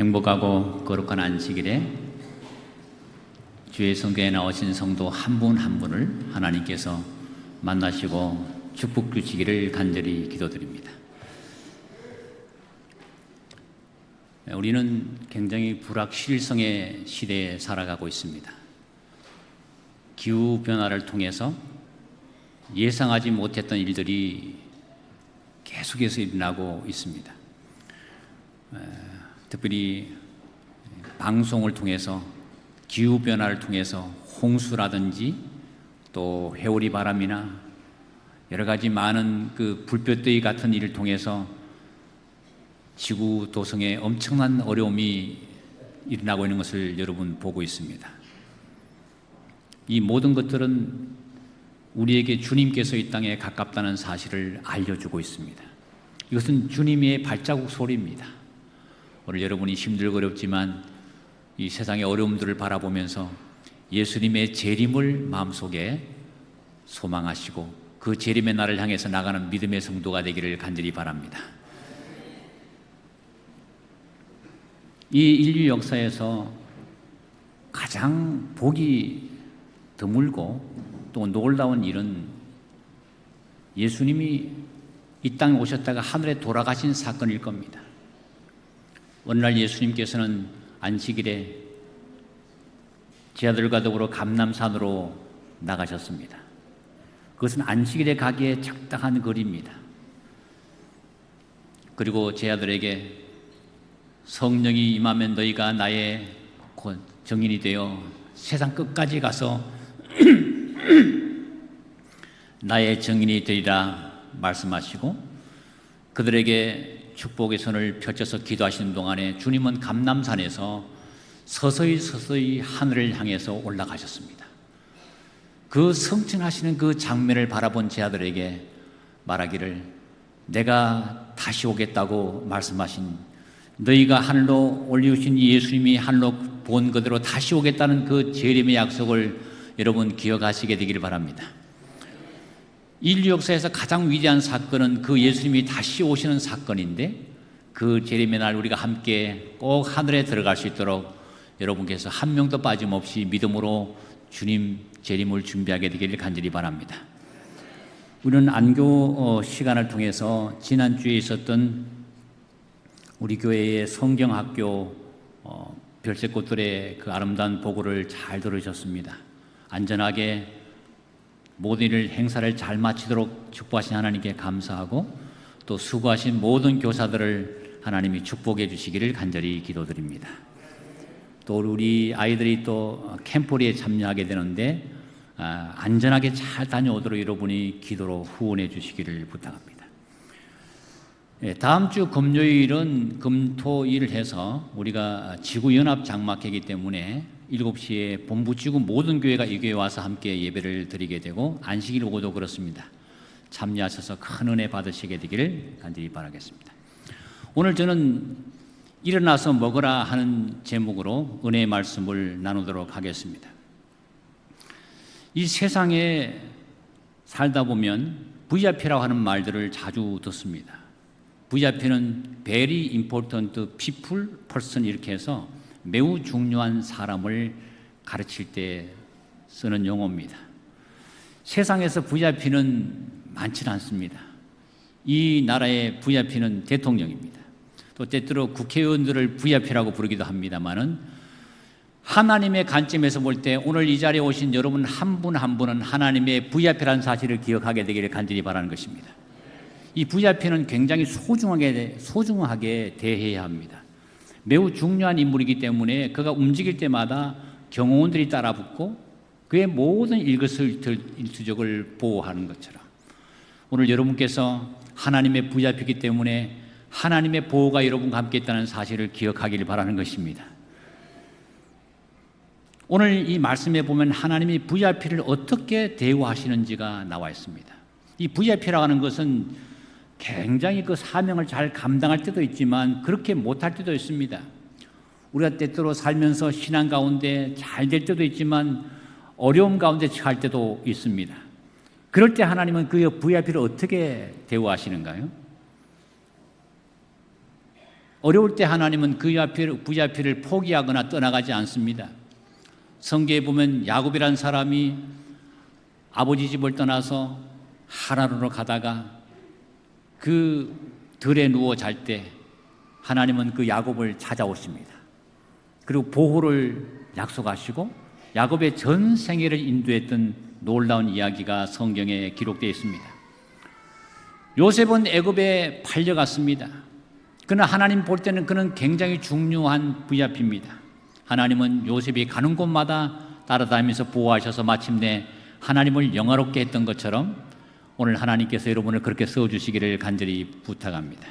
행복하고 거룩한 안식일에 주의 성경에 나오신 성도 한 분 한 분을 하나님께서 만나시고 축복 주시기를 간절히 기도드립니다. 우리는 굉장히 불확실성의 시대에 살아가고 있습니다. 기후 변화를 통해서 예상하지 못했던 일들이 계속해서 일어나고 있습니다. 특별히 방송을 통해서 기후 변화를 통해서 홍수라든지 또 회오리 바람이나 여러 가지 많은 그 불볕더위 같은 일을 통해서 지구 도성에 엄청난 어려움이 일어나고 있는 것을 여러분 보고 있습니다. 이 모든 것들은 우리에게 주님께서 이 땅에 가깝다는 사실을 알려주고 있습니다. 이것은 주님의 발자국 소리입니다. 오늘 여러분이 힘들고 어렵지만 이 세상의 어려움들을 바라보면서 예수님의 재림을 마음속에 소망하시고 그 재림의 날을 향해서 나가는 믿음의 성도가 되기를 간절히 바랍니다. 이 인류 역사에서 가장 보기 드물고 또 놀라운 일은 예수님이 이 땅에 오셨다가 하늘에 돌아가신 사건일 겁니다. 어느 날 예수님께서는 안식일에 제자들과 더불어 감람산으로 나가셨습니다. 그것은 안식일에 가기에 적당한 거리입니다. 그리고 제자들에게 성령이 임하면 너희가 나의 증인이 되어 세상 끝까지 가서 나의 증인이 되리라 말씀하시고 그들에게 축복의 손을 펼쳐서 기도하시는 동안에 주님은 감람산에서 서서히 하늘을 향해서 올라가셨습니다. 그 성천하시는 그 장면을 바라본 제자들에게 말하기를 내가 다시 오겠다고 말씀하신 너희가 하늘로 올리우신 예수님이 하늘로 본 그대로 다시 오겠다는 그 재림의 약속을 여러분 기억하시게 되기를 바랍니다. 인류 역사에서 가장 위대한 사건은 그 예수님이 다시 오시는 사건인데 그 재림의 날 우리가 함께 꼭 하늘에 들어갈 수 있도록 여러분께서 한 명도 빠짐없이 믿음으로 주님 재림을 준비하게 되기를 간절히 바랍니다. 우리는 안교 시간을 통해서 지난주에 있었던 우리 교회의 성경학교 별세꽃들의 그 아름다운 보고를 잘 들으셨습니다. 안전하게 모든 일을 행사를 잘 마치도록 축복하신 하나님께 감사하고 또 수고하신 모든 교사들을 하나님이 축복해 주시기를 간절히 기도드립니다. 또 우리 아이들이 또 캠프리에 참여하게 되는데 안전하게 잘 다녀오도록 여러분이 기도로 후원해 주시기를 부탁합니다. 다음 주 금요일은 금토일을 해서 우리가 지구연합 장막회이기 때문에 7시에 본부 지구 모든 교회가 이 교회에 와서 함께 예배를 드리게 되고 안식일 오고도 그렇습니다. 참여하셔서 큰 은혜 받으시게 되기를 간절히 바라겠습니다. 오늘 저는 일어나서 먹으라 하는 제목으로 은혜의 말씀을 나누도록 하겠습니다. 이 세상에 살다 보면 VIP라고 하는 말들을 자주 듣습니다. VIP는 Very Important People, Person 이렇게 해서 매우 중요한 사람을 가르칠 때 쓰는 용어입니다. 세상에서 VIP는 많지는 않습니다. 이 나라의 VIP는 대통령입니다. 또 때때로 국회의원들을 VIP라고 부르기도 합니다만은 하나님의 관점에서 볼 때 오늘 이 자리에 오신 여러분 한 분 한 분은 하나님의 VIP라는 사실을 기억하게 되기를 간절히 바라는 것입니다. 이 VIP는 굉장히 소중하게 대해야 합니다. 매우 중요한 인물이기 때문에 그가 움직일 때마다 경호원들이 따라붙고 그의 모든 일거수일투족을 보호하는 것처럼 오늘 여러분께서 하나님의 VIP이기 때문에 하나님의 보호가 여러분과 함께 있다는 사실을 기억하기를 바라는 것입니다. 오늘 이 말씀에 보면 하나님이 VIP를 어떻게 대우하시는지가 나와 있습니다. 이 VIP라고 하는 것은 굉장히 그 사명을 잘 감당할 때도 있지만 그렇게 못할 때도 있습니다. 우리가 때때로 살면서 신앙 가운데 잘 될 때도 있지만 어려움 가운데 처할 때도 있습니다. 그럴 때 하나님은 그 VIP를 어떻게 대우하시는가요? 어려울 때 하나님은 그 VIP를 포기하거나 떠나가지 않습니다. 성경에 보면 야곱이라는 사람이 아버지 집을 떠나서 하란으로 가다가 그 들에 누워 잘 때 하나님은 그 야곱을 찾아오십니다. 그리고 보호를 약속하시고 야곱의 전 생애를 인도했던 놀라운 이야기가 성경에 기록되어 있습니다. 요셉은 애굽에 팔려갔습니다. 그러나 하나님 볼 때는 그는 굉장히 중요한 VIP입니다. 하나님은 요셉이 가는 곳마다 따라다니면서 보호하셔서 마침내 하나님을 영화롭게 했던 것처럼 오늘 하나님께서 여러분을 그렇게 써주시기를 간절히 부탁합니다.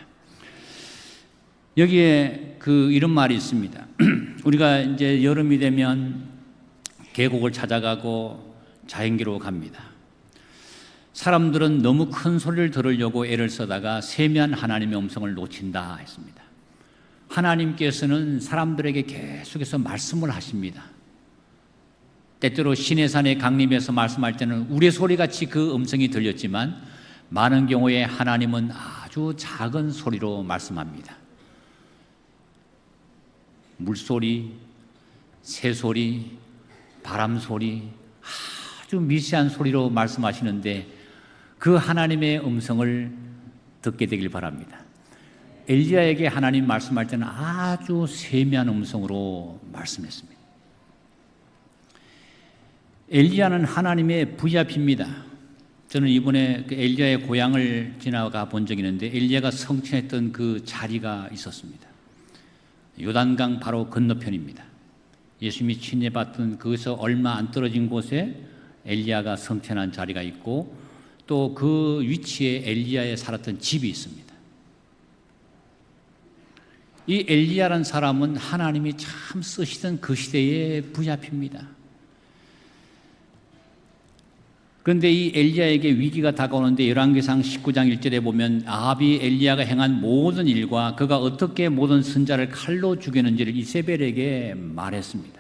여기에 이런 말이 있습니다. 우리가 이제 여름이 되면 계곡을 찾아가고 자연계로 갑니다. 사람들은 너무 큰 소리를 들으려고 애를 쓰다가 세미한 하나님의 음성을 놓친다 했습니다. 하나님께서는 사람들에게 계속해서 말씀을 하십니다. 때때로 시내산의 강림에서 말씀할 때는 우리의 소리같이 그 음성이 들렸지만 많은 경우에 하나님은 아주 작은 소리로 말씀합니다. 물소리, 새소리, 바람소리, 아주 미세한 소리로 말씀하시는데 그 하나님의 음성을 듣게 되길 바랍니다. 엘리야에게 하나님 말씀할 때는 아주 세미한 음성으로 말씀했습니다. 엘리야는 하나님의 VIP입니다. 저는 이번에 엘리야의 고향을 지나가 본 적이 있는데 엘리야가 성취했던 그 자리가 있었습니다. 요단강 바로 건너편입니다. 예수님이 친해봤던 거기서 얼마 안 떨어진 곳에 엘리야가 성천한 자리가 있고 또 그 위치에 엘리야에 살았던 집이 있습니다. 이 엘리야라는 사람은 하나님이 참 쓰시던 그 시대의 VIP입니다. 그런데 이 엘리야에게 위기가 다가오는데 열왕기상 19장 1절에 보면 아합이 엘리야가 행한 모든 일과 그가 어떻게 모든 선자를 칼로 죽였는지를 이세벨에게 말했습니다.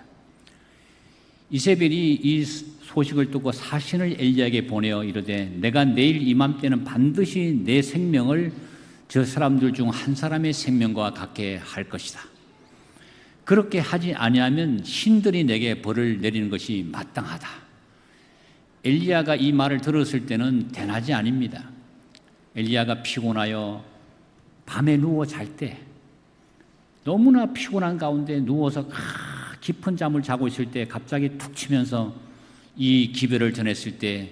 이세벨이 이 소식을 듣고 사신을 엘리야에게 보내어 이르되 내가 내일 이맘때는 반드시 내 생명을 저 사람들 중 한 사람의 생명과 같게 할 것이다. 그렇게 하지 아니하면 신들이 내게 벌을 내리는 것이 마땅하다. 엘리야가 이 말을 들었을 때는 대낮이 아닙니다. 엘리야가 피곤하여 밤에 누워 잘 때 너무나 피곤한 가운데 누워서 깊은 잠을 자고 있을 때 갑자기 툭 치면서 이 기별을 전했을 때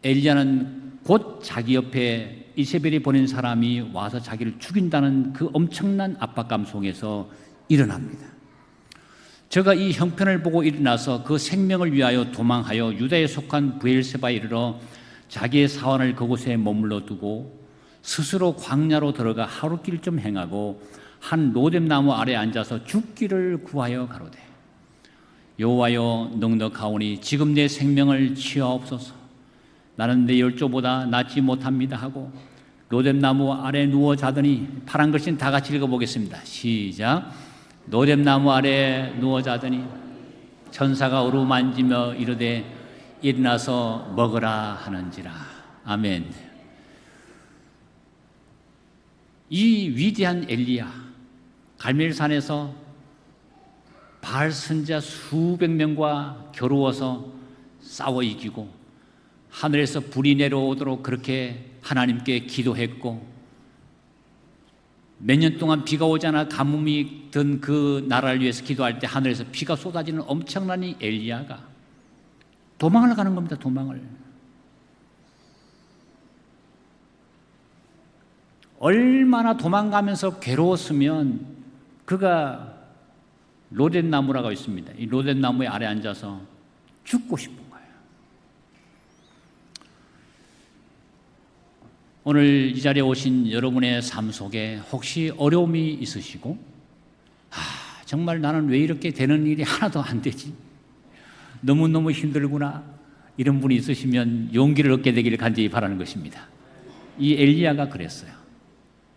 엘리야는 곧 자기 옆에 이세벨이 보낸 사람이 와서 자기를 죽인다는 그 엄청난 압박감 속에서 일어납니다. 저가 이 형편을 보고 일어나서 그 생명을 위하여 도망하여 유다에 속한 브엘세바에 이르러 자기의 사원을 그곳에 머물러 두고 스스로 광야로 들어가 하루길 좀 행하고 한 로뎀나무 아래 앉아서 죽기를 구하여 가로되 여호와여 넉넉하오니 지금 내 생명을 취하옵소서. 나는 내 열조보다 낫지 못합니다 하고 로뎀나무 아래 누워 자더니 파란 글씨는 다 같이 읽어보겠습니다. 시작. 로뎀나무 아래 누워 자더니 천사가 어루만지며 이르되 일어나서 먹으라 하는지라. 아멘. 이 위대한 엘리야, 갈멜산에서 바알 선지자 수백 명과 겨루어서 싸워 이기고 하늘에서 불이 내려오도록 그렇게 하나님께 기도했고, 몇 년 동안 비가 오지 않아 가뭄이 든 그 나라를 위해서 기도할 때 하늘에서 비가 쏟아지는 엄청난 이 엘리야가 도망을 가는 겁니다. 도망을. 얼마나 도망가면서 괴로웠으면 그가 로뎀나무라고 있습니다. 이 로뎀나무의 아래 앉아서 죽고 싶은 거예요. 오늘 이 자리에 오신 여러분의 삶 속에 혹시 어려움이 있으시고, 정말 나는 왜 이렇게 되는 일이 하나도 안 되지? 너무너무 힘들구나. 이런 분이 있으시면 용기를 얻게 되기를 간절히 바라는 것입니다. 이 엘리야가 그랬어요.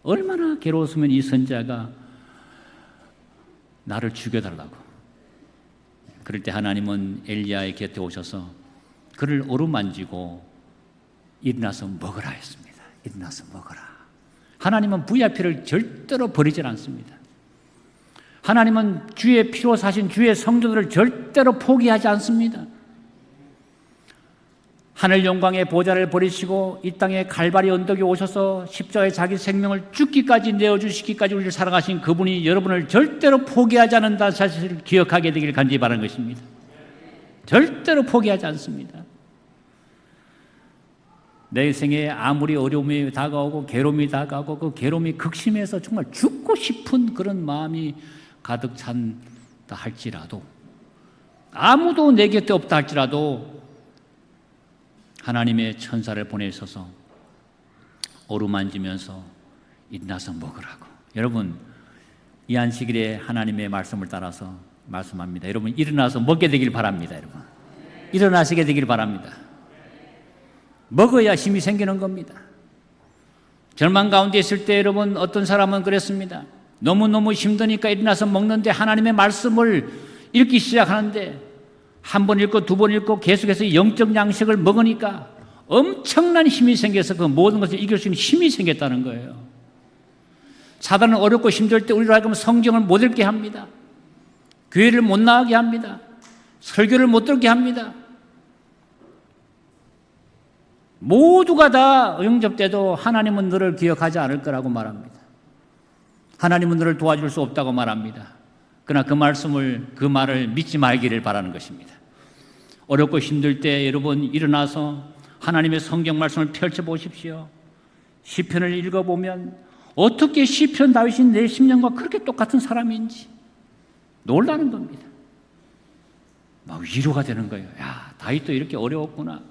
얼마나 괴로웠으면 이 선지자가 나를 죽여달라고. 그럴 때 하나님은 엘리야의 곁에 오셔서 그를 어루만지고 일어나서 먹으라 했습니다. 일어나서 먹어라. 하나님은 VIP를 절대로 버리질 않습니다. 하나님은 주의 피로 사신 주의 성도들을 절대로 포기하지 않습니다. 하늘 영광의 보좌를 버리시고 이 땅에 갈바리 언덕에 오셔서 십자가에 자기 생명을 죽기까지 내어주시기까지 우리를 사랑하신 그분이 여러분을 절대로 포기하지 않는다는 사실을 기억하게 되기를 간절히 바라는 것입니다. 절대로 포기하지 않습니다. 내 생에 아무리 어려움이 다가오고 괴로움이 다가오고 그 괴로움이 극심해서 정말 죽고 싶은 그런 마음이 가득 찬다 할지라도, 아무도 내 곁에 없다 할지라도 하나님의 천사를 보내셔서 어루만지면서 일어나서 먹으라고. 여러분, 이 안식일에 하나님의 말씀을 따라서 말씀합니다. 여러분, 일어나서 먹게 되길 바랍니다. 여러분, 일어나시게 되길 바랍니다. 먹어야 힘이 생기는 겁니다. 절망 가운데 있을 때 여러분, 어떤 사람은 그랬습니다. 너무너무 힘드니까 일어나서 먹는데 하나님의 말씀을 읽기 시작하는데 한 번 읽고 두 번 읽고 계속해서 영적 양식을 먹으니까 엄청난 힘이 생겨서 그 모든 것을 이길 수 있는 힘이 생겼다는 거예요. 사단은 어렵고 힘들 때 우리로 하여금 성경을 못 읽게 합니다. 교회를 못 나가게 합니다. 설교를 못 듣게 합니다. 모두가 다 영접돼도 하나님은 너를 기억하지 않을 거라고 말합니다. 하나님은 너를 도와줄 수 없다고 말합니다. 그러나 그 말을 믿지 말기를 바라는 것입니다. 어렵고 힘들 때 여러분 일어나서 하나님의 성경 말씀을 펼쳐보십시오. 시편을 읽어보면 어떻게 시편 다윗이 내 심령과 그렇게 똑같은 사람인지 놀라는 겁니다. 막 위로가 되는 거예요. 야, 다윗도 이렇게 어려웠구나.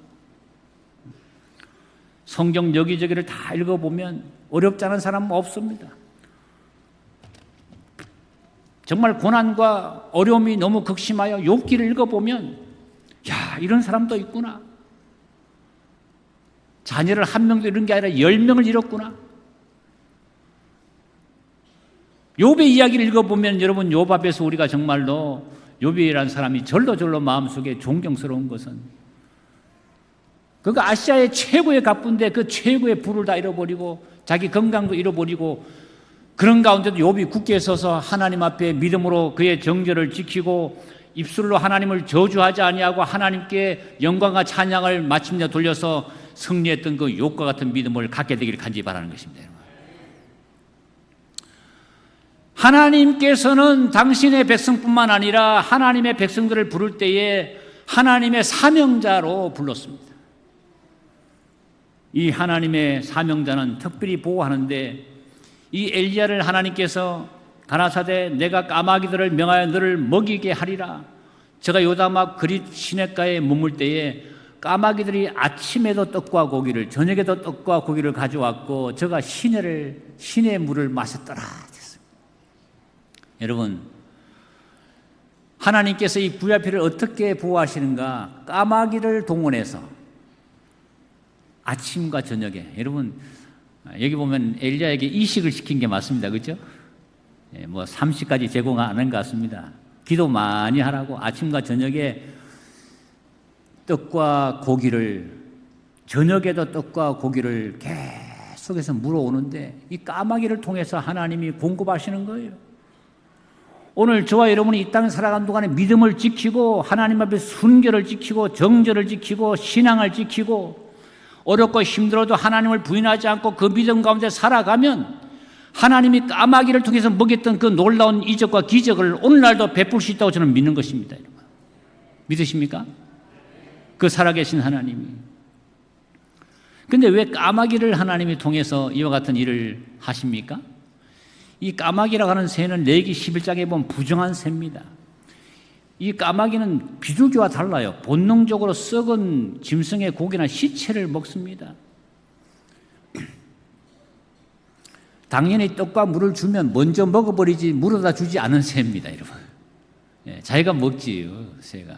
성경 여기저기를 다 읽어보면 어렵지 않은 사람은 없습니다. 정말 고난과 어려움이 너무 극심하여 욥기를 읽어보면 야, 이런 사람도 있구나. 자녀를 한 명도 잃은 게 아니라 10명을 잃었구나. 욥의 이야기를 읽어보면 여러분, 욥 앞에서 우리가 정말로 욥이라는 사람이 절로 마음속에 존경스러운 것은 그가 아시아의 최고의 갑부인데 그 최고의 부를 다 잃어버리고 자기 건강도 잃어버리고 그런 가운데도 욥이 굳게 서서 하나님 앞에 믿음으로 그의 정죄를 지키고 입술로 하나님을 저주하지 아니하고 하나님께 영광과 찬양을 마침내 돌려서 승리했던 그 욥과 같은 믿음을 갖게 되기를 간절히 바라는 것입니다. 하나님께서는 당신의 백성뿐만 아니라 하나님의 백성들을 부를 때에 하나님의 사명자로 불렀습니다. 이 하나님의 사명자는 특별히 보호하는데 이 엘리야를 하나님께서 가라사대 내가 까마귀들을 명하여 너를 먹이게 하리라. 제가 요담 앞 그릿 시냇가에 머물 때에 까마귀들이 아침에도 떡과 고기를 저녁에도 떡과 고기를 가져왔고 제가 시내의 물을 마셨더라. 여러분, 하나님께서 이 VIP를 어떻게 보호하시는가? 까마귀를 동원해서 아침과 저녁에. 여러분 여기 보면 엘리야에게 이식을 시킨 게 맞습니다. 그렇죠? 뭐 30까지 제공 안 한 것 같습니다. 기도 많이 하라고 아침과 저녁에 떡과 고기를, 저녁에도 떡과 고기를 계속해서 물어오는데 이 까마귀를 통해서 하나님이 공급하시는 거예요. 오늘 저와 여러분이 이 땅 살아가는 동안에 믿음을 지키고 하나님 앞에 순결을 지키고 정절을 지키고 신앙을 지키고 어렵고 힘들어도 하나님을 부인하지 않고 그 믿음 가운데 살아가면 하나님이 까마귀를 통해서 먹였던 그 놀라운 이적과 기적을 오늘날도 베풀 수 있다고 저는 믿는 것입니다. 여러분. 믿으십니까? 그 살아계신 하나님이. 근데 왜 까마귀를 하나님이 통해서 이와 같은 일을 하십니까? 이 까마귀라고 하는 새는 레위기 11장에 보면 부정한 새입니다. 이 까마귀는 비둘기와 달라요. 본능적으로 썩은 짐승의 고기나 시체를 먹습니다. 당연히 떡과 물을 주면 먼저 먹어버리지 물어다 주지 않은 새입니다, 여러분. 자기가 먹지요, 새가.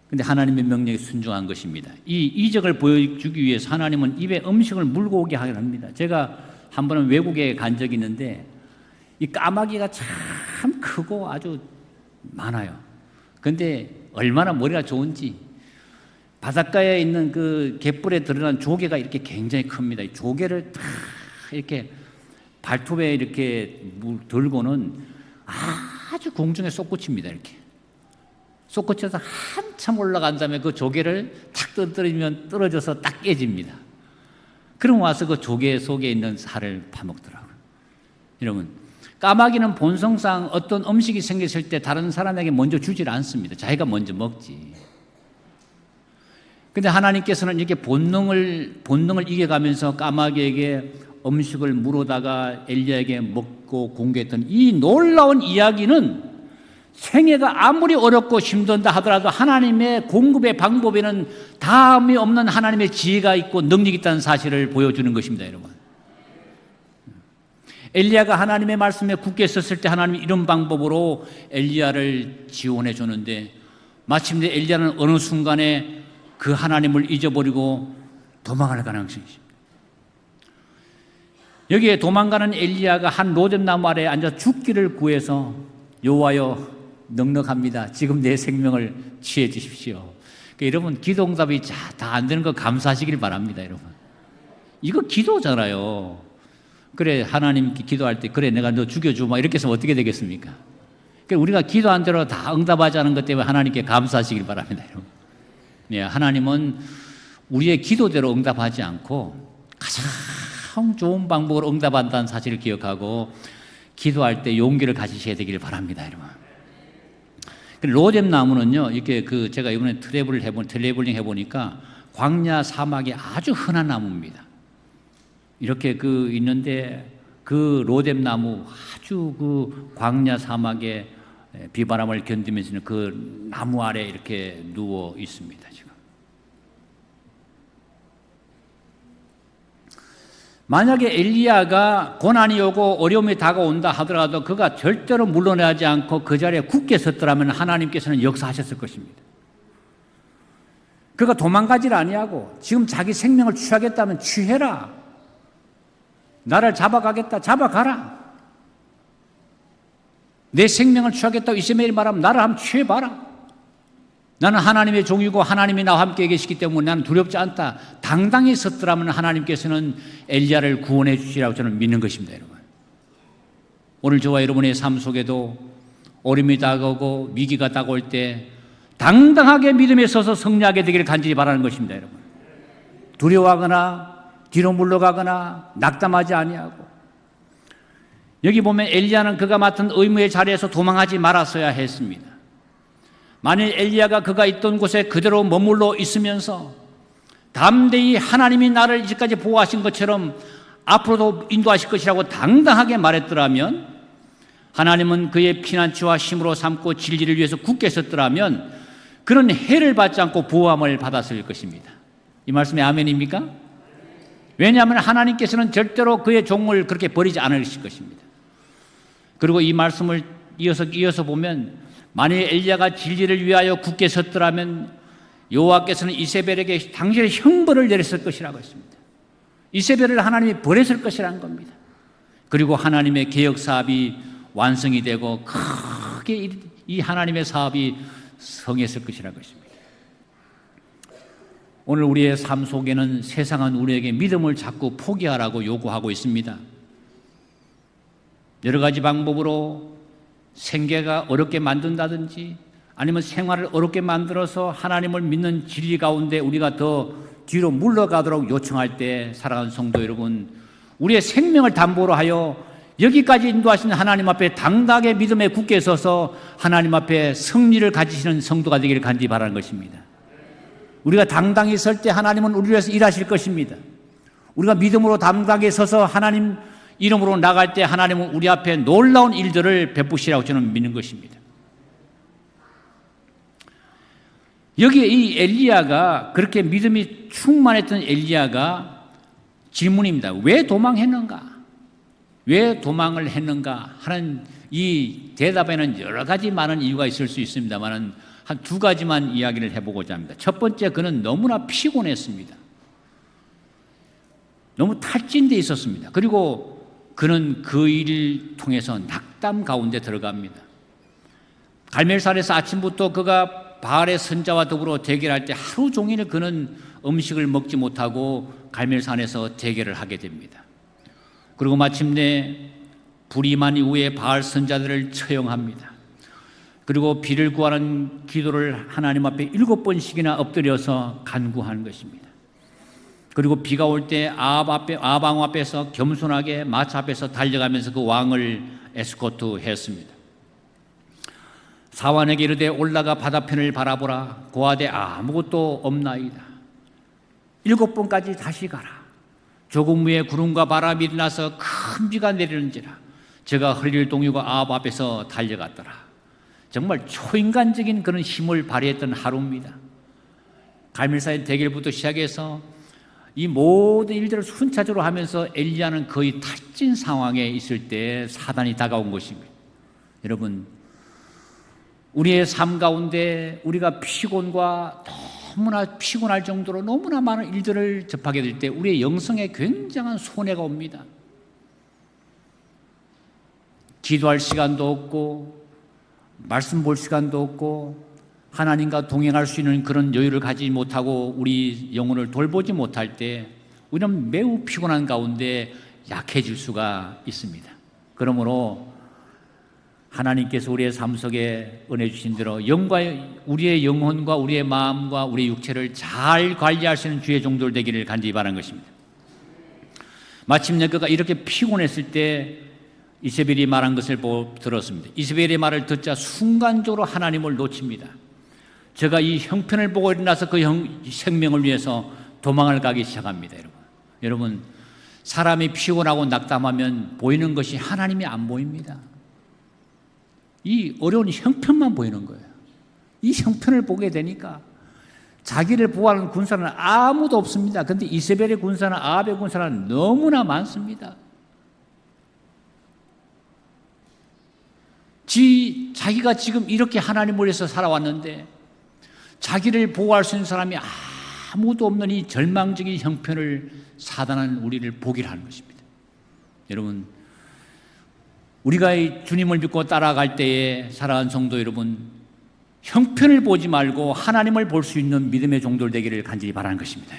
근데 하나님의 명령에 순종한 것입니다. 이 이적을 보여주기 위해서 하나님은 입에 음식을 물고 오게 하려 합니다. 제가 한 번은 외국에 간 적이 있는데 이 까마귀가 참 크고 아주 많아요. 근데 얼마나 머리가 좋은지 바닷가에 있는 그 갯불에 드러난 조개가 이렇게 굉장히 큽니다. 이 조개를 다 이렇게 발톱에 이렇게 들고는 아주 공중에 솟구칩니다. 이렇게 솟구쳐서 한참 올라간 다음에 그 조개를 탁 떨어뜨리면 떨어져서 딱 깨집니다. 그럼 와서 그 조개 속에 있는 살을 파먹더라고요. 여러분, 까마귀는 본성상 어떤 음식이 생겼을 때 다른 사람에게 먼저 주질 않습니다. 자기가 먼저 먹지. 근데 하나님께서는 이렇게 본능을 이겨가면서 까마귀에게 음식을 물어다가 엘리야에게 먹고 공개했던 이 놀라운 이야기는 생애가 아무리 어렵고 힘든다 하더라도 하나님의 공급의 방법에는 다음이 없는 하나님의 지혜가 있고 능력이 있다는 사실을 보여주는 것입니다, 여러분. 엘리야가 하나님의 말씀에 굳게 섰을 때 하나님이 이런 방법으로 엘리야를 지원해 주는데 마침내 엘리야는 어느 순간에 그 하나님을 잊어버리고 도망을 가는 것입니다. 여기에 도망가는 엘리야가 한 로뎀나무 아래에 앉아 죽기를 구해서 여호와여 넉넉합니다. 지금 내 생명을 취해 주십시오. 그러니까 여러분 기도응답이 다 안 되는 거 감사하시길 바랍니다. 여러분 이거 기도잖아요. 그래 하나님 기도할 때 그래 내가 너 죽여줘 막 이렇게 해서 어떻게 되겠습니까? 그러니까 우리가 기도한 대로 다 응답하지 않은 것 때문에 하나님께 감사하시길 바랍니다. 여러분. 네, 하나님은 우리의 기도대로 응답하지 않고 가장 좋은 방법으로 응답한다는 사실을 기억하고 기도할 때 용기를 가지셔야 되기를 바랍니다, 여러분. 로뎀 나무는요, 이렇게 제가 이번에 트래블링 해보니까 광야 사막에 아주 흔한 나무입니다. 이렇게 있는데 그 로뎀 나무 아주 광야 사막에 비바람을 견디면서 그 나무 아래 이렇게 누워 있습니다, 지금. 만약에 엘리야가 고난이 오고 어려움이 다가온다 하더라도 그가 절대로 물러나지 않고 그 자리에 굳게 섰더라면 하나님께서는 역사하셨을 것입니다. 그가 도망가지를 아니하고 지금 자기 생명을 취하겠다면 취해라. 나를 잡아가겠다. 잡아가라. 내 생명을 취하겠다고 이세벨이 말하면 나를 한번 취해봐라. 나는 하나님의 종이고 하나님이 나와 함께 계시기 때문에 나는 두렵지 않다. 당당히 섰더라면 하나님께서는 엘리야를 구원해 주시라고 저는 믿는 것입니다, 여러분. 오늘 저와 여러분의 삶 속에도 어려움이 다가오고 위기가 다가올 때 당당하게 믿음에 서서 승리하게 되기를 간절히 바라는 것입니다, 여러분. 두려워하거나 뒤로 물러가거나 낙담하지 아니하고. 여기 보면 엘리야는 그가 맡은 의무의 자리에서 도망하지 말았어야 했습니다. 만일 엘리야가 그가 있던 곳에 그대로 머물러 있으면서 담대히 하나님이 나를 이제까지 보호하신 것처럼 앞으로도 인도하실 것이라고 당당하게 말했더라면, 하나님은 그의 피난처와 힘으로 삼고 진리를 위해서 굳게 섰더라면 그런 해를 받지 않고 보호함을 받았을 것입니다. 이 말씀이 아멘입니까? 왜냐하면 하나님께서는 절대로 그의 종을 그렇게 버리지 않으실 것입니다. 그리고 이 말씀을 이어서 보면 만일 엘리야가 진리를 위하여 굳게 섰더라면 여호와께서는 이세벨에게 당신의 형벌을 내렸을 것이라고 했습니다. 이세벨을 하나님이 버렸을 것이라는 겁니다. 그리고 하나님의 개혁 사업이 완성이 되고 크게 이 하나님의 사업이 성했을 것이라는 것입니다. 오늘 우리의 삶 속에는 세상은 우리에게 믿음을 자꾸 포기하라고 요구하고 있습니다. 여러 가지 방법으로 생계가 어렵게 만든다든지 아니면 생활을 어렵게 만들어서 하나님을 믿는 진리 가운데 우리가 더 뒤로 물러가도록 요청할 때 사랑하는 성도 여러분, 우리의 생명을 담보로 하여 여기까지 인도하시는 하나님 앞에 당당하게 믿음에 굳게 서서 하나님 앞에 승리를 가지시는 성도가 되기를 간절히 바라는 것입니다. 우리가 당당히 설 때 하나님은 우리를 위해서 일하실 것입니다. 우리가 믿음으로 당당하게 서서 하나님 이름으로 나갈 때 하나님은 우리 앞에 놀라운 일들을 베푸시라고 저는 믿는 것입니다. 여기에 이 엘리야가 그렇게 믿음이 충만했던 엘리야가 질문입니다. 왜 도망했는가? 왜 도망을 했는가 하는 이 대답에는 여러 가지 많은 이유가 있을 수 있습니다만 한 두 가지만 이야기를 해보고자 합니다. 첫 번째, 그는 너무나 피곤했습니다. 너무 탈진돼 있었습니다. 그리고 그는 그 일을 통해서 낙담 가운데 들어갑니다. 갈멜산에서 아침부터 그가 바알의 선자와 더불어 대결할 때 하루 종일 그는 음식을 먹지 못하고 갈멜산에서 대결을 하게 됩니다. 그리고 마침내 불이 임한 이후에 바알 선자들을 처형합니다. 그리고 비를 구하는 기도를 하나님 앞에 7번씩이나 엎드려서 간구하는 것입니다. 그리고 비가 올 때 아방 앞에서 겸손하게 마차 앞에서 달려가면서 그 왕을 에스코트했습니다. 사환에게 이르되 올라가 바다편을 바라보라. 고하되 아무것도 없나이다. 7번까지 다시 가라. 조금 후에 구름과 바람이 일어나서 큰 비가 내리는지라. 제가 흘릴 동유가 아합 앞에서 달려갔더라. 정말 초인간적인 그런 힘을 발휘했던 하루입니다. 갈멜산의 대결부터 시작해서 이 모든 일들을 순차적으로 하면서 엘리야는 거의 탈진 상황에 있을 때 사단이 다가온 것입니다. 여러분, 우리의 삶 가운데 우리가 피곤과 너무나 피곤할 정도로 너무나 많은 일들을 접하게 될 때 우리의 영성에 굉장한 손해가 옵니다. 기도할 시간도 없고 말씀 볼 시간도 없고 하나님과 동행할 수 있는 그런 여유를 가지지 못하고 우리 영혼을 돌보지 못할 때 우리는 매우 피곤한 가운데 약해질 수가 있습니다. 그러므로 하나님께서 우리의 삶 속에 은혜 주신 대로 우리의 영혼과 우리의 마음과 우리의 육체를 잘 관리하시는 주의 종들 되기를 간절히 바라는 것입니다. 마침내 그가 이렇게 피곤했을 때 이세벨이 말한 것을 들었습니다. 이세벨의 말을 듣자 순간적으로 하나님을 놓칩니다. 제가 이 형편을 보고 일어나서 그 생명을 위해서 도망을 가기 시작합니다. 여러분, 사람이 피곤하고 낙담하면 보이는 것이 하나님이 안 보입니다. 이 어려운 형편만 보이는 거예요. 이 형편을 보게 되니까 자기를 보호하는 군사는 아무도 없습니다. 그런데 이세벨의 군사는 아합의 군사는 너무나 많습니다. 자기가 지금 이렇게 하나님을 위해서 살아왔는데 자기를 보호할 수 있는 사람이 아무도 없는 이 절망적인 형편을 사단은 우리를 보기를 하는 것입니다. 여러분, 우리가 주님을 믿고 따라갈 때에 사랑하는 성도 여러분, 형편을 보지 말고 하나님을 볼 수 있는 믿음의 종들 되기를 간절히 바라는 것입니다.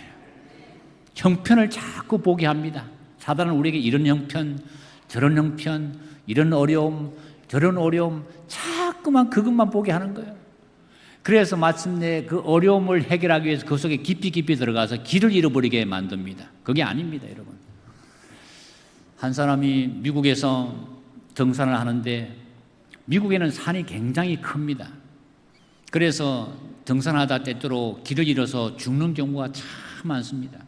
형편을 자꾸 보게 합니다. 사단은 우리에게 이런 형편, 저런 형편, 이런 어려움, 저런 어려움, 자꾸만 그것만 보게 하는 거예요. 그래서 마침내 그 어려움을 해결하기 위해서 그 속에 깊이 들어가서 길을 잃어버리게 만듭니다. 그게 아닙니다, 여러분. 한 사람이 미국에서 등산을 하는데 미국에는 산이 굉장히 큽니다. 그래서 등산하다 때때로 길을 잃어서 죽는 경우가 참 많습니다.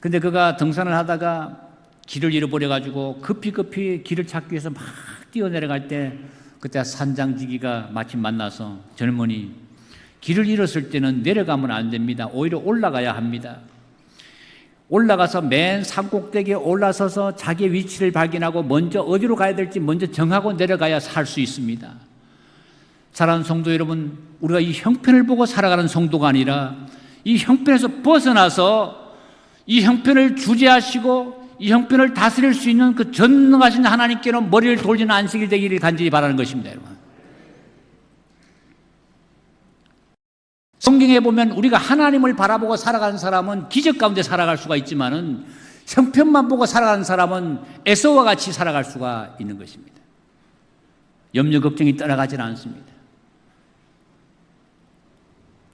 근데 그가 등산을 하다가 길을 잃어버려가지고 급히 길을 찾기 위해서 막 뛰어내려갈 때 그때 산장지기가 마침 만나서 젊은이, 길을 잃었을 때는 내려가면 안 됩니다. 오히려 올라가야 합니다. 올라가서 맨 산꼭대기에 올라서서 자기의 위치를 발견하고 먼저 어디로 가야 될지 먼저 정하고 내려가야 살 수 있습니다. 사랑하는 성도 여러분, 우리가 이 형편을 보고 살아가는 성도가 아니라 이 형편에서 벗어나서 이 형편을 주재하시고 이 형편을 다스릴 수 있는 그 전능하신 하나님께로 머리를 돌리는 안식일 되기를 간절히 바라는 것입니다, 여러분. 성경에 보면 우리가 하나님을 바라보고 살아가는 사람은 기적 가운데 살아갈 수가 있지만은 형편만 보고 살아가는 사람은 에서와 같이 살아갈 수가 있는 것입니다. 염려 걱정이 떠나가지는 않습니다.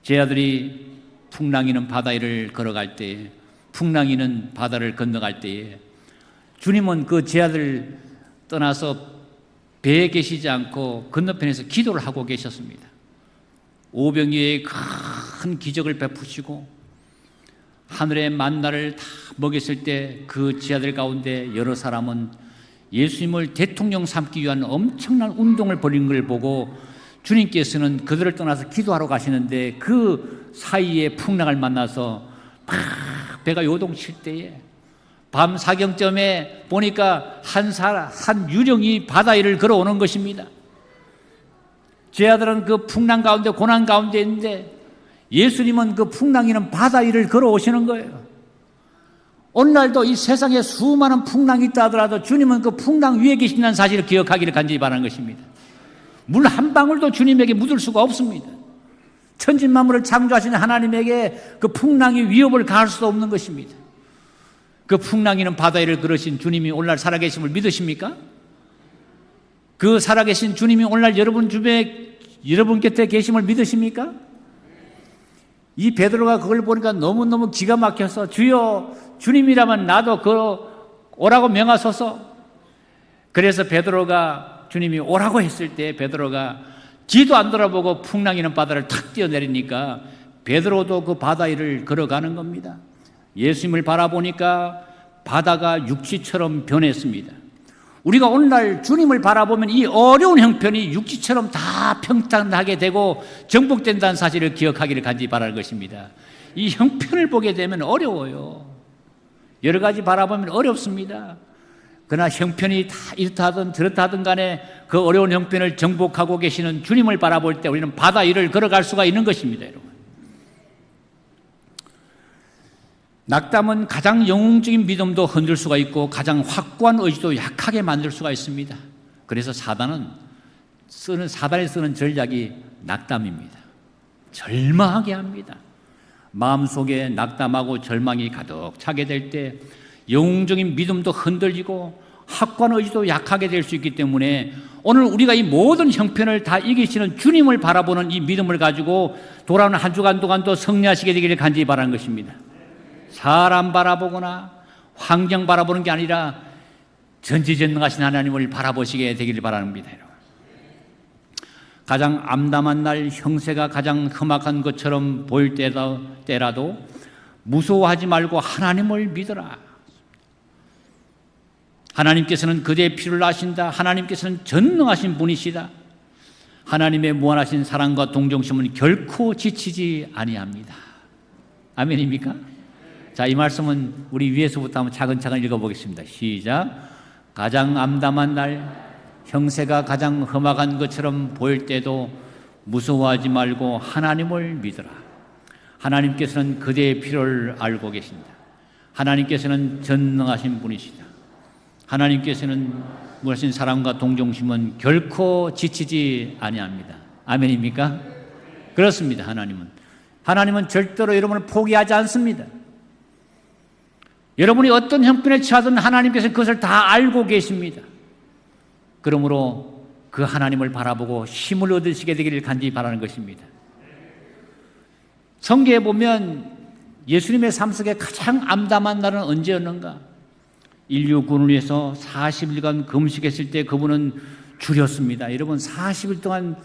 제 아들이 풍랑이는 바다 위를 걸어갈 때에, 풍랑이는 바다를 건너갈 때에 주님은 그 제 아들 떠나서 배에 계시지 않고 건너편에서 기도를 하고 계셨습니다. 오병이어의 큰 기적을 베푸시고 하늘의 만나를 다 먹였을 때 그 제 아들 가운데 여러 사람은 예수님을 대통령 삼기 위한 엄청난 운동을 벌인 걸 보고 주님께서는 그들을 떠나서 기도하러 가시는데 그 사이에 풍랑을 만나서 막 배가 요동칠 때에 밤 사경점에 보니까 한 유령이 바다 위를 걸어오는 것입니다. 제 아들은 그 풍랑 가운데 고난 가운데 있는데 예수님은 그 풍랑이는 바다 위를 걸어오시는 거예요. 오늘날도 이 세상에 수많은 풍랑이 있다 하더라도 주님은 그 풍랑 위에 계신다는 사실을 기억하기를 간절히 바라는 것입니다. 물 한 방울도 주님에게 묻을 수가 없습니다. 천진만물을 창조하신 하나님에게 그 풍랑이 위협을 가할 수도 없는 것입니다. 그 풍랑이는 바다 위를 걸으신 주님이 오늘날 살아계심을 믿으십니까? 그 살아계신 주님이 오늘날 여러분 주변에 여러분 곁에 계심을 믿으십니까? 이 베드로가 그걸 보니까 너무너무 기가 막혀서 주여 주님이라면 나도 오라고 명하소서. 그래서 베드로가 주님이 오라고 했을 때 베드로가 뒤도 안 돌아보고 풍랑이는 바다를 탁 뛰어내리니까 베드로도 그 바다 위를 걸어가는 겁니다. 예수님을 바라보니까 바다가 육지처럼 변했습니다. 우리가 오늘날 주님을 바라보면 이 어려운 형편이 육지처럼 다 평탄하게 되고 정복된다는 사실을 기억하기를 간절히 바라는 것입니다. 이 형편을 보게 되면 어려워요. 여러 가지 바라보면 어렵습니다. 그러나 형편이 다 이렇다 하든 저렇다 하든 간에 그 어려운 형편을 정복하고 계시는 주님을 바라볼 때 우리는 바다 위를 걸어갈 수가 있는 것입니다, 여러분. 낙담은 가장 영웅적인 믿음도 흔들 수가 있고 가장 확고한 의지도 약하게 만들 수가 있습니다. 그래서 사단이 쓰는 전략이 낙담입니다. 절망하게 합니다. 마음속에 낙담하고 절망이 가득 차게 될 때 영웅적인 믿음도 흔들리고 확고한 의지도 약하게 될 수 있기 때문에 오늘 우리가 이 모든 형편을 다 이기시는 주님을 바라보는 이 믿음을 가지고 돌아오는 한 주간 동안도 승리하시게 되기를 간절히 바라는 것입니다. 사람 바라보거나 환경 바라보는 게 아니라 전지전능하신 하나님을 바라보시게 되기를 바랍니다. 가장 암담한 날 형세가 가장 험악한 것처럼 보일 때라도 무서워하지 말고 하나님을 믿어라. 하나님께서는 그대의 필요를 아신다. 하나님께서는 전능하신 분이시다. 하나님의 무한하신 사랑과 동정심은 결코 지치지 아니합니다. 아멘입니까? 자, 이 말씀은 우리 위에서부터 한번 차근차근 읽어보겠습니다. 시작. 가장 암담한 날 형세가 가장 험악한 것처럼 보일 때도 무서워하지 말고 하나님을 믿어라. 하나님께서는 그대의 필요를 알고 계신다. 하나님께서는 전능하신 분이시다. 하나님께서는 무하신 사랑과 동정심은 결코 지치지 아니합니다. 아멘입니까? 그렇습니다. 하나님은 절대로 여러분을 포기하지 않습니다. 여러분이 어떤 형편에 처하든 하나님께서 그것을 다 알고 계십니다. 그러므로 그 하나님을 바라보고 힘을 얻으시게 되기를 간절히 바라는 것입니다. 성경에 보면 예수님의 삶 속에 가장 암담한 날은 언제였는가? 인류 구원을 위해서 40일간 금식했을 때 그분은 줄였습니다. 여러분 40일 동안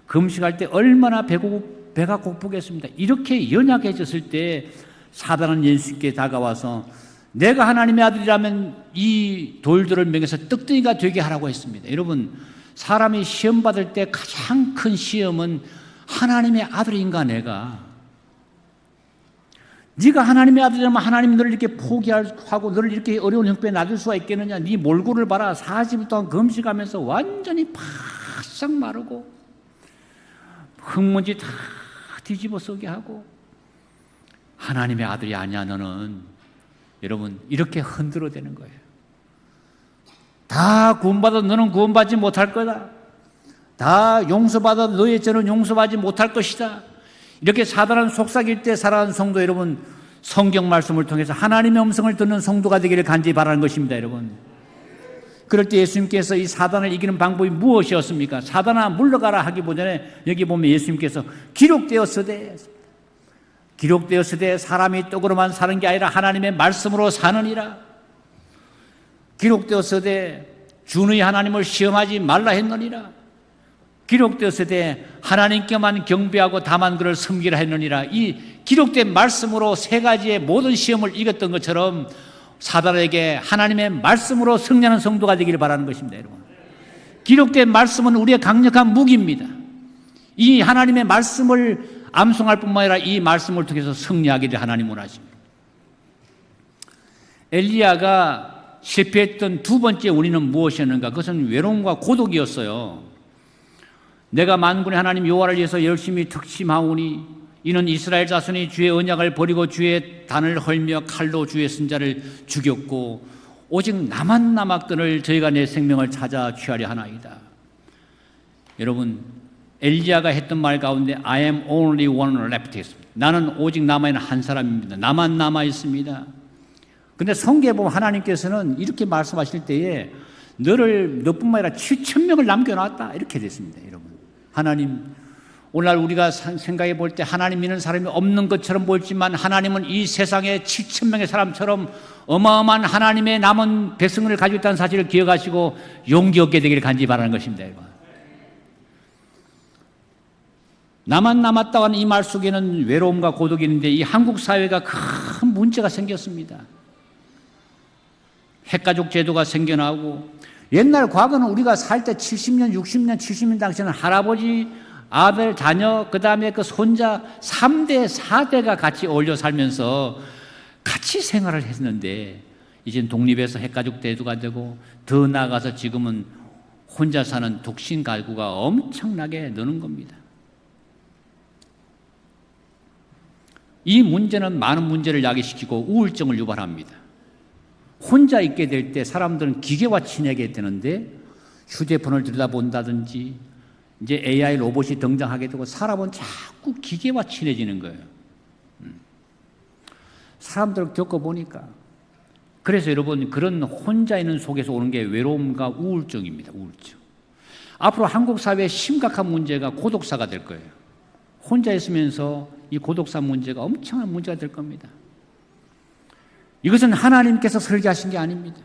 금식할 때 얼마나 배가 고프겠습니다. 이렇게 연약해졌을 때 사단은 예수께 다가와서 내가 하나님의 아들이라면 이 돌들을 먹여서 떡덩이가 되게 하라고 했습니다. 여러분 사람이 시험 받을 때 가장 큰 시험은 하나님의 아들인가 내가? 네가 하나님의 아들이라면 하나님이 너를 이렇게 포기하고 너를 이렇게 어려운 형편에 놔둘 수가 있겠느냐? 네 몰골을 봐라. 40일 동안 금식하면서 완전히 바싹 마르고 흙먼지 다 뒤집어 쓰게 하고 하나님의 아들이 아니야 너는 여러분 이렇게 흔들어대는 거예요. 다 구원받아 너는 구원받지 못할 거다. 다 용서받아 너의 죄는 용서받지 못할 것이다. 이렇게 사단은 속삭일 때 살아가는 성도 여러분 성경 말씀을 통해서 하나님의 음성을 듣는 성도가 되기를 간절히 바라는 것입니다. 여러분 그럴 때 예수님께서 이 사단을 이기는 방법이 무엇이었습니까? 사단아 물러가라 하기보다는 여기 보면 예수님께서 기록되었으되 사람이 떡으로만 사는 게 아니라 하나님의 말씀으로 사느니라. 기록되었으되 주의 하나님을 시험하지 말라 했느니라. 기록되었으되 하나님께만 경배하고 다만 그를 섬기라 했느니라. 이 기록된 말씀으로 세 가지의 모든 시험을 이겼던 것처럼 사단에게 하나님의 말씀으로 승리하는 성도가 되기를 바라는 것입니다. 여러분 기록된 말씀은 우리의 강력한 무기입니다. 이 하나님의 말씀을 암송할 뿐만 아니라 이 말씀을 통해서 승리하기를 하나님 원하십니다. 엘리야가 실패했던 두 번째 원인은 무엇이었는가? 그것은 외로움과 고독이었어요. 내가 만군의 하나님 여호와를 위해서 열심히 특심하오니 이는 이스라엘 자손이 주의 언약을 버리고 주의 단을 헐며 칼로 주의 선자를 죽였고 오직 나만 남았거늘 저희가 내 생명을 찾아 취하려 하나이다. 여러분 엘리야가 했던 말 가운데 I am only one left 있습니다. 나는 오직 남아있는 한 사람입니다. 나만 남아있습니다. 그런데 성경에 보면 하나님께서는 이렇게 말씀하실 때에 너뿐만 아니라 7,000명을 남겨놨다 이렇게 됐습니다. 여러분 하나님 오늘날 우리가 생각해 볼 때 하나님 믿는 사람이 없는 것처럼 보이지만 하나님은 이 세상에 7,000명의 사람처럼 어마어마한 하나님의 남은 백성을 가지고 있다는 사실을 기억하시고 용기 얻게 되기를 간절히 바라는 것입니다. 여러분. 나만 남았다고 하는 이 말 속에는 외로움과 고독이 있는데 이 한국 사회가 큰 문제가 생겼습니다. 핵가족 제도가 생겨나고 옛날 과거는 우리가 살 때 70년, 60년, 70년 당시에는 할아버지, 아들, 자녀, 그 다음에 그 손자 3대, 4대가 같이 어울려 살면서 같이 생활을 했는데 이젠 독립해서 핵가족 제도가 되고 더 나아가서 지금은 혼자 사는 독신 가구가 엄청나게 느는 겁니다. 이 문제는 많은 문제를 야기시키고 우울증을 유발합니다. 혼자 있게 될 때 사람들은 기계와 친해지게 되는데 휴대폰을 들여다본다든지 이제 AI 로봇이 등장하게 되고 사람은 자꾸 기계와 친해지는 거예요. 사람들을 겪어보니까. 그래서 여러분 그런 혼자 있는 속에서 오는 게 외로움과 우울증입니다. 우울증. 앞으로 한국 사회의 심각한 문제가 고독사가 될 거예요. 혼자 있으면서 이 고독사 문제가 엄청난 문제가 될 겁니다. 이것은 하나님께서 설계하신 게 아닙니다.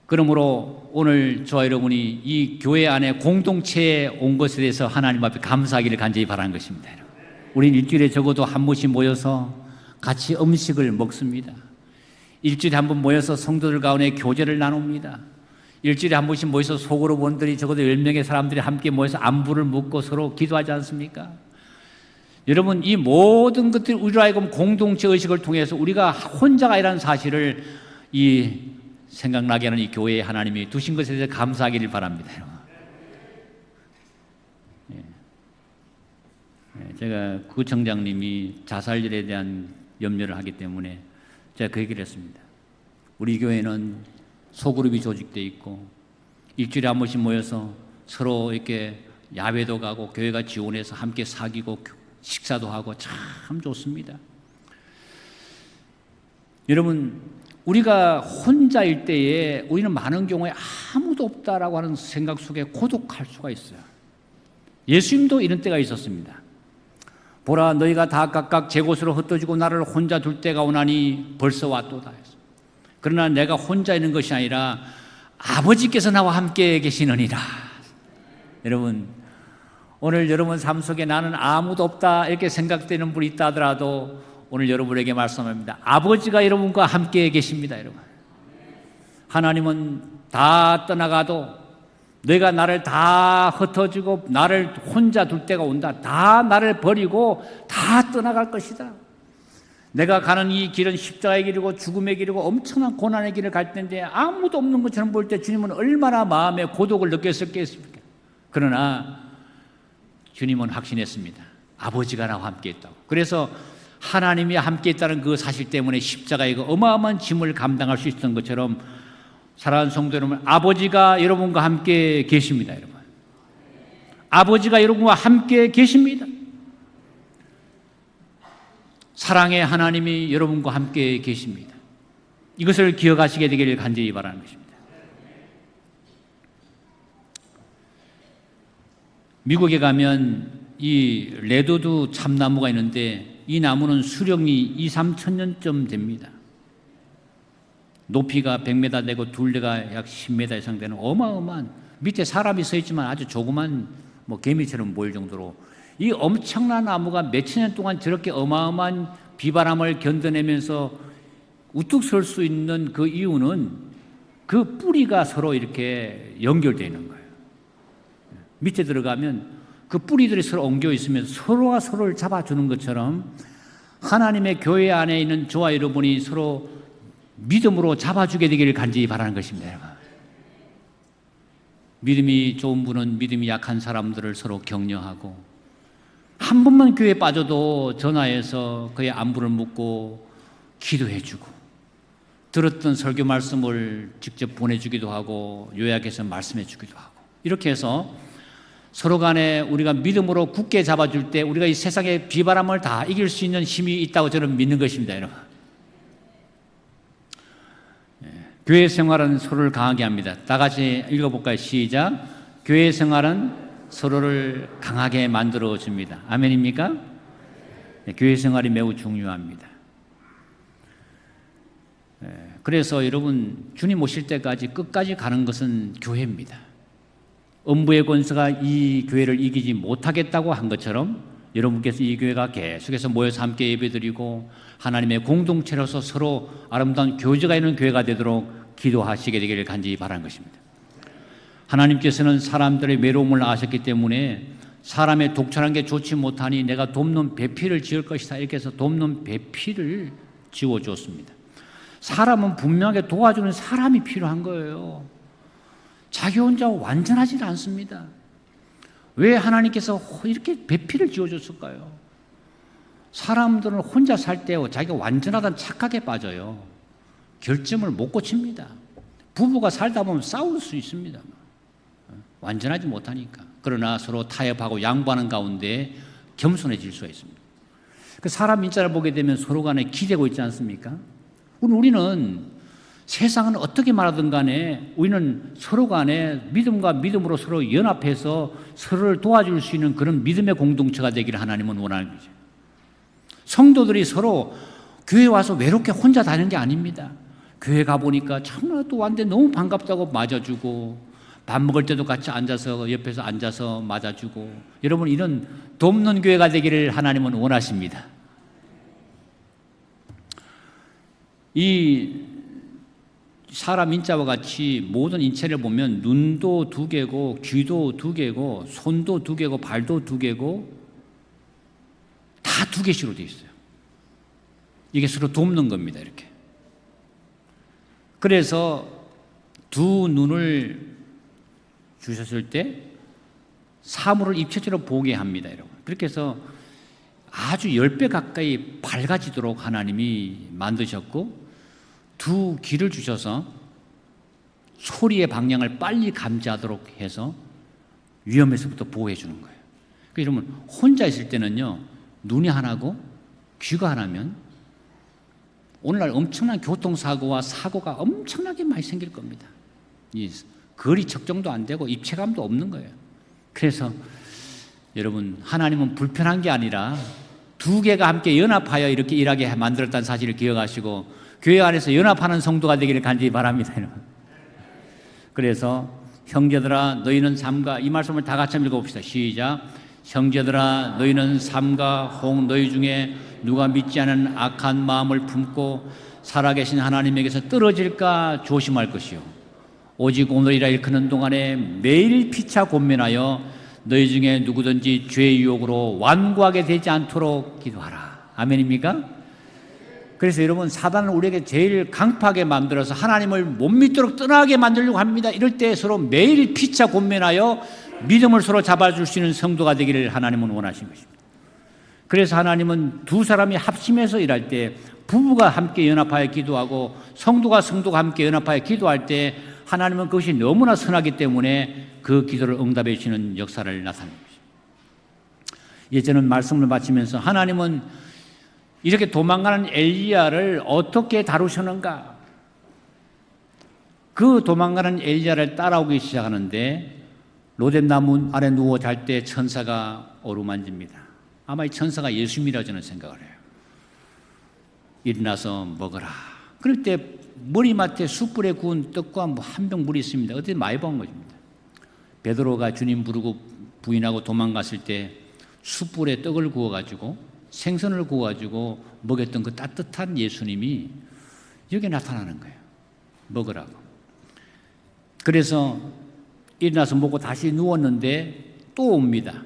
그러므로 오늘 저와 여러분이 이 교회 안에 공동체에 온 것에 대해서 하나님 앞에 감사하기를 간절히 바라는 것입니다. 우리는 일주일에 적어도 한 번씩 모여서 같이 음식을 먹습니다. 일주일에 한 번 모여서 성도들 가운데 교제를 나눕니다. 일주일에 한 번씩 모여서 소그룹 원들이 적어도 10명의 사람들이 함께 모여서 안부를 묻고 서로 기도하지 않습니까? 여러분 이 모든 것들이 우리로 하여금 공동체 의식을 통해서 우리가 혼자가 아니라는 사실을 생각나게 하는 이 교회에 하나님이 두신 것에 대해서 감사하기를 바랍니다. 제가 구청장님이 자살률에 대한 염려를 하기 때문에 제가 그 얘기를 했습니다. 우리 교회는 소그룹이 조직되어 있고 일주일에 한 번씩 모여서 서로 이렇게 야외도 가고 교회가 지원해서 함께 사귀고 식사도 하고 참 좋습니다. 여러분 우리가 혼자일 때에 우리는 많은 경우에 아무도 없다라고 하는 생각 속에 고독할 수가 있어요. 예수님도 이런 때가 있었습니다. 보라 너희가 다 각각 제 곳으로 흩어지고 나를 혼자 둘 때가 오나니 벌써 왔도다 했어. 그러나 내가 혼자 있는 것이 아니라 아버지께서 나와 함께 계시느니라. 여러분 오늘 여러분 삶 속에 나는 아무도 없다 이렇게 생각되는 분이 있다 하더라도 오늘 여러분에게 말씀합니다. 아버지가 여러분과 함께 계십니다. 여러분 하나님은 다 떠나가도 너희가 나를 다 흩어지고 나를 혼자 둘 때가 온다. 다 나를 버리고 다 떠나갈 것이다. 내가 가는 이 길은 십자가의 길이고 죽음의 길이고 엄청난 고난의 길을 갈 텐데 아무도 없는 것처럼 볼 때 주님은 얼마나 마음에 고독을 느꼈었겠습니까? 그러나 주님은 확신했습니다. 아버지가 나와 함께 있다고. 그래서 하나님이 함께 있다는 그 사실 때문에 십자가의 그 어마어마한 짐을 감당할 수 있었던 것처럼 사랑하는 성도 여러분, 아버지가 여러분과 함께 계십니다. 여러분, 아버지가 여러분과 함께 계십니다. 사랑의 하나님이 여러분과 함께 계십니다. 이것을 기억하시게 되기를 간절히 바라는 것입니다. 미국에 가면 이 레드우드 참나무가 있는데 이 나무는 수령이 2-3천 년쯤 됩니다. 높이가 100m 되고 둘레가 약 10m 이상 되는 어마어마한, 밑에 사람이 서 있지만 아주 조그만 개미처럼 보일 정도로 이 엄청난 나무가 몇천 년 동안 저렇게 어마어마한 비바람을 견뎌내면서 우뚝 설 수 있는 그 이유는 그 뿌리가 서로 이렇게 연결되어 있는 거예요. 밑에 들어가면 그 뿌리들이 서로 엉겨 있으면서 서로가 서로를 잡아주는 것처럼 하나님의 교회 안에 있는 저와 여러분이 서로 믿음으로 잡아주게 되기를 간절히 바라는 것입니다. 여러분. 믿음이 좋은 분은 믿음이 약한 사람들을 서로 격려하고, 한 번만 교회에 빠져도 전화해서 그의 안부를 묻고 기도해주고, 들었던 설교 말씀을 직접 보내주기도 하고 요약해서 말씀해주기도 하고, 이렇게 해서 서로 간에 우리가 믿음으로 굳게 잡아줄 때 우리가 이 세상의 비바람을 다 이길 수 있는 힘이 있다고 저는 믿는 것입니다. 여러분, 교회 생활은 서로를 강하게 합니다. 다 같이 읽어볼까요? 시작. 교회 생활은 서로를 강하게 만들어줍니다. 아멘입니까? 교회 생활이 매우 중요합니다. 그래서 여러분, 주님 오실 때까지 끝까지 가는 것은 교회입니다. 음부의 권세가 이 교회를 이기지 못하겠다고 한 것처럼 여러분께서 이 교회가 계속해서 모여서 함께 예배드리고 하나님의 공동체로서 서로 아름다운 교제가 있는 교회가 되도록 기도하시게 되기를 간절히 바라는 것입니다. 하나님께서는 사람들의 외로움을 아셨기 때문에 사람의 독철한 게 좋지 못하니 내가 돕는 배필을 지을 것이다, 이렇게 해서 돕는 배필을 지어주었습니다. 사람은 분명하게 도와주는 사람이 필요한 거예요. 자기 혼자 완전하지 않습니다. 왜 하나님께서 이렇게 배필을 지어줬을까요? 사람들은 혼자 살 때 자기가 완전하다는 착각에 빠져요. 결점을 못 고칩니다. 부부가 살다 보면 싸울 수 있습니다. 완전하지 못하니까. 그러나 서로 타협하고 양보하는 가운데 겸손해질 수가 있습니다. 그 사람 인자를 보게 되면 서로 간에 기대고 있지 않습니까? 우리는 세상은 어떻게 말하든 간에 우리는 서로 간에 믿음과 믿음으로 서로 연합해서 서로를 도와줄 수 있는 그런 믿음의 공동체가 되기를 하나님은 원하는 거죠. 성도들이 서로 교회 와서 외롭게 혼자 다니는 게 아닙니다. 교회 가보니까 참나 또 왔는데 너무 반갑다고 맞아주고, 밥 먹을 때도 같이 앉아서 옆에서 앉아서 맞아주고, 여러분, 이런 돕는 교회가 되기를 하나님은 원하십니다. 이 사람 인자와 같이 모든 인체를 보면 눈도 2개고 귀도 2개고 손도 2개고 발도 2개고 다 2개씩으로 되어 있어요. 이게 서로 돕는 겁니다. 이렇게. 그래서 2 눈을 주셨을 때 사물을 입체적으로 보게 합니다. 여러분. 그렇게 해서 아주 10배 가까이 밝아지도록 하나님이 만드셨고, 2 귀를 주셔서 소리의 방향을 빨리 감지하도록 해서 위험에서부터 보호해 주는 거예요. 그러니까 여러분, 혼자 있을 때는요, 눈이 하나고 귀가 하나면 오늘날 엄청난 교통사고와 사고가 엄청나게 많이 생길 겁니다. 이 거리 측정도 안 되고 입체감도 없는 거예요. 그래서 여러분, 하나님은 불편한 게 아니라 2개가 함께 연합하여 이렇게 일하게 만들었다는 사실을 기억하시고 교회 안에서 연합하는 성도가 되기를 간절히 바랍니다. 그래서 형제들아 너희는 삼가, 이 말씀을 다 같이 읽어봅시다. 시작. 형제들아 너희는 삼가 혹 너희 중에 누가 믿지 않은 악한 마음을 품고 살아계신 하나님에게서 떨어질까 조심할 것이요, 오직 오늘이라 일컫는 동안에 매일 피차 권면하여 너희 중에 누구든지 죄의 유혹으로 완고하게 되지 않도록 기도하라. 아멘입니까? 그래서 여러분, 사단은 우리에게 제일 강팍하게 만들어서 하나님을 못 믿도록 떠나게 만들려고 합니다. 이럴 때 서로 매일 피차 권면하여 믿음을 서로 잡아줄 수 있는 성도가 되기를 하나님은 원하신 것입니다. 그래서 하나님은 두 사람이 합심해서 일할 때, 부부가 함께 연합하여 기도하고 성도가 함께 연합하여 기도할 때 하나님은 그것이 너무나 선하기 때문에 그 기도를 응답해 주시는 역사를 나타내는 것입니다. 예전에 말씀을 마치면서 하나님은 이렇게 도망가는 엘리야를 어떻게 다루셨는가? 그 도망가는 엘리야를 따라오기 시작하는데 로뎀나무 아래 누워 잘 때 천사가 어루만집니다. 아마 이 천사가 예수님이라고 저는 생각을 해요. 일어나서 먹어라. 그럴 때 머리맡에 숯불에 구운 떡과 한 병 물이 있습니다. 어떻게 많이 본 것입니다. 베드로가 주님 부르고 부인하고 도망갔을 때 숯불에 떡을 구워가지고 생선을 구워가지고 먹였던 그 따뜻한 예수님이 여기에 나타나는 거예요. 먹으라고. 그래서 일어나서 먹고 다시 누웠는데 또 옵니다.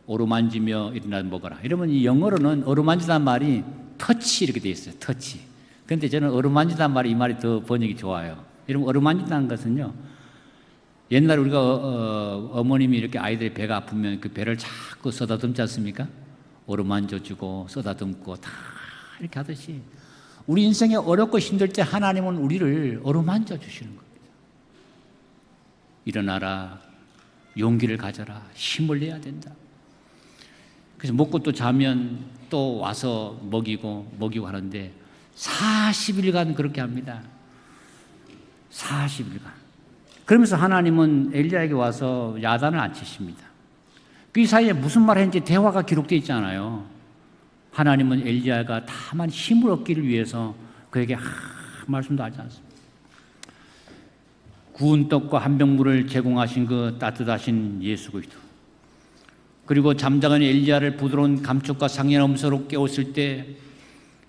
어루만지며 일어나서 먹어라. 이러면 이 영어로는 어루만지다는 말이 터치 이렇게 되어 있어요. 터치. 그런데 저는 어루만지다는 말이 이 말이 더 번역이 좋아요. 여러분 어루만지다는 것은요. 옛날에 우리가 어머님이 이렇게 아이들의 배가 아프면 그 배를 자꾸 쓰다듬지 않습니까? 어루만져주고 쓰다듬고 다 이렇게 하듯이 우리 인생에 어렵고 힘들 때 하나님은 우리를 어루만져 주시는 겁니다. 일어나라. 용기를 가져라. 힘을 내야 된다. 그래서 먹고 또 자면 또 와서 먹이고 하는데 40일간 그렇게 합니다. 40일간. 그러면서 하나님은 엘리야에게 와서 야단을 안 치십니다. 그 사이에 무슨 말을 했는지 대화가 기록되어 있잖아요. 하나님은 엘리야가 다만 힘을 얻기를 위해서 그에게 말씀도 하지 않습니다. 구운 떡과 한 병 물을 제공하신 그 따뜻하신 예수 그리스도, 그리고 잠자는 엘리야를 부드러운 감촉과 상냥한 음성으로 깨웠을 때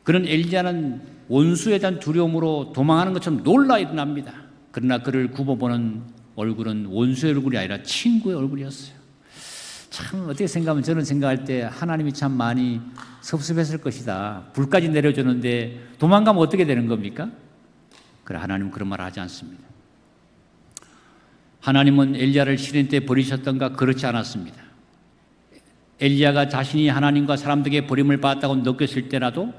그런 엘리야는 원수에 대한 두려움으로 도망하는 것처럼 놀라 일어납니다. 그러나 그를 굽어보는 얼굴은 원수의 얼굴이 아니라 친구의 얼굴이었어요. 참 어떻게 생각하면 저는 생각할 때 하나님이 참 많이 섭섭했을 것이다. 불까지 내려주는데 도망가면 어떻게 되는 겁니까? 그래, 하나님은 그런 말 하지 않습니다. 하나님은 엘리야를 시련 때 버리셨던가? 그렇지 않았습니다. 엘리야가 자신이 하나님과 사람들에게 버림을 받았다고 느꼈을 때라도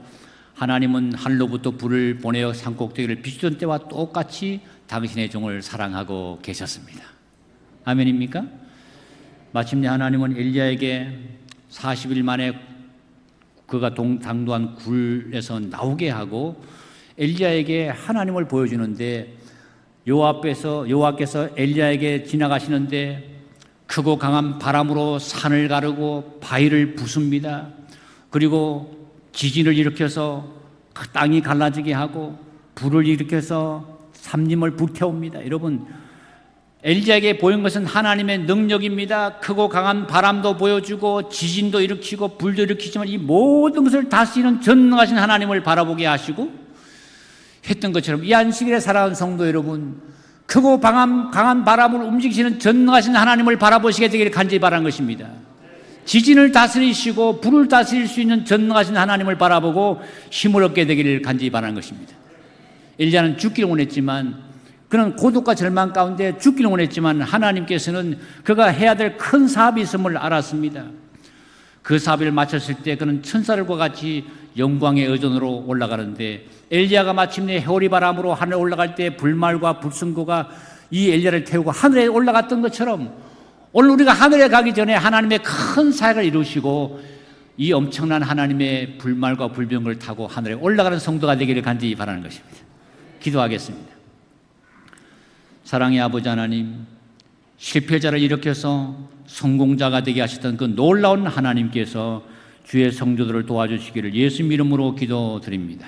하나님은 하늘로부터 불을 보내어 산꼭대기를 비추던 때와 똑같이 당신의 종을 사랑하고 계셨습니다. 아멘입니까? 마침내 하나님은 엘리야에게 40일 만에 그가 당도한 굴에서 나오게 하고 엘리야에게 하나님을 보여주는데 여호와께서 엘리야에게 지나가시는데 크고 강한 바람으로 산을 가르고 바위를 부숩니다. 그리고 지진을 일으켜서 그 땅이 갈라지게 하고 불을 일으켜서 삼림을 불태웁니다. 여러분, 엘리야에게 보인 것은 하나님의 능력입니다. 크고 강한 바람도 보여주고 지진도 일으키고 불도 일으키지만 이 모든 것을 다스리는 전능하신 하나님을 바라보게 하시고 했던 것처럼 이 안식일에 살아온 성도 여러분, 크고 강한 바람을 움직이시는 전능하신 하나님을 바라보시게 되기를 간절히 바라는 것입니다. 지진을 다스리시고 불을 다스릴 수 있는 전능하신 하나님을 바라보고 힘을 얻게 되기를 간절히 바라는 것입니다. 엘리야는 죽기를 원했지만, 그는 고독과 절망 가운데 죽기를 원했지만 하나님께서는 그가 해야 될 큰 사업이 있음을 알았습니다. 그 사업을 마쳤을 때 그는 천사들과 같이 영광의 의전으로 올라가는데, 엘리야가 마침내 해오리 바람으로 하늘에 올라갈 때 불말과 불승고가 이 엘리야를 태우고 하늘에 올라갔던 것처럼 오늘 우리가 하늘에 가기 전에 하나님의 큰 사역을 이루시고 이 엄청난 하나님의 불말과 불병을 타고 하늘에 올라가는 성도가 되기를 간절히 바라는 것입니다. 기도하겠습니다. 사랑의 아버지 하나님, 실패자를 일으켜서 성공자가 되게 하셨던 그 놀라운 하나님께서 주의 성도들을 도와주시기를 예수 이름으로 기도드립니다.